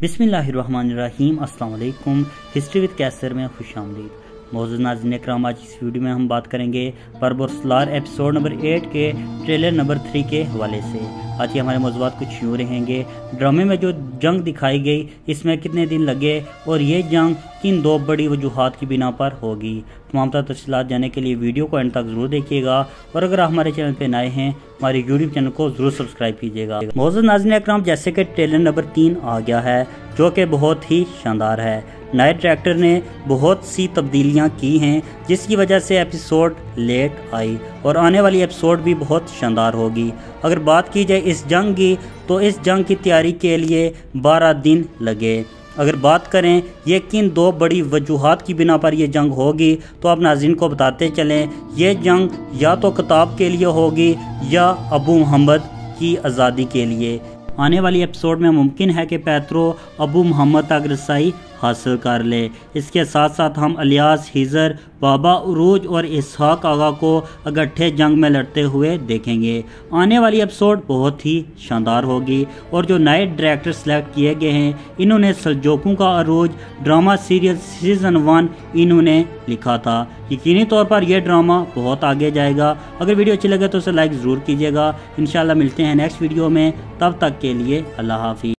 बिस्मिल्लाहिर्रहमानिर्रहीम। अस्सलाम वालेकुम। हिस्ट्री विद कैसर में खुश आमदीद। मौजूद नाज़रीन इकराम, आज इस वीडियो में हम बात करेंगे बर्बरसलार एपिसोड नंबर 8 के ट्रेलर नंबर 3 के हवाले से। आज के हमारे मौज़ूआत कुछ यूँ रहेंगे। ड्रामे में जो जंग दिखाई गई, इसमें कितने दिन लगे और ये जंग किन दो बड़ी वजूहात की बिना पर होगी। तमाम तफसीलात जानने के लिए वीडियो को एंड तक ज़रूर देखिएगा और अगर आप हमारे चैनल पर नए हैं, हमारे यूट्यूब चैनल को ज़रूर सब्सक्राइब कीजिएगा। मौजूद नाज़रीन इकराम, जैसे कि ट्रेलर नंबर 3 आ गया है, जो कि बहुत ही शानदार है। नए डायरेक्टर ने बहुत सी तब्दीलियां की हैं, जिसकी वजह से एपिसोड लेट आई और आने वाली एपिसोड भी बहुत शानदार होगी। अगर बात की जाए इस जंग की, तो इस जंग की तैयारी के लिए 12 दिन लगे। अगर बात करें ये किन दो बड़ी वजूहात की बिना पर यह जंग होगी, तो आप नाज़रीन को बताते चलें। ये जंग या तो किताब के लिए होगी या अबू मोहम्मद की आज़ादी के लिए। आने वाली एपिसोड में मुमकिन है कि पैत्रो अबू मोहम्मद तक रसाई हासिल कर ले। इसके साथ साथ हम इलियास, हिजर, बाबा उरूज और इसहाक आगा को इकट्ठे जंग में लड़ते हुए देखेंगे। आने वाली एपिसोड बहुत ही शानदार होगी और जो नए डायरेक्टर सेलेक्ट किए गए हैं, इन्होंने सल्जोकों का अरूज ड्रामा सीरियल सीज़न 1 इन्होंने लिखा था। यकीनी तौर पर यह ड्रामा बहुत आगे जाएगा। अगर वीडियो अच्छी लगे तो उसे लाइक ज़रूर कीजिएगा। इंशाल्लाह मिलते हैं नेक्स्ट वीडियो में, तब तक के लिए अल्लाह हाफिज़।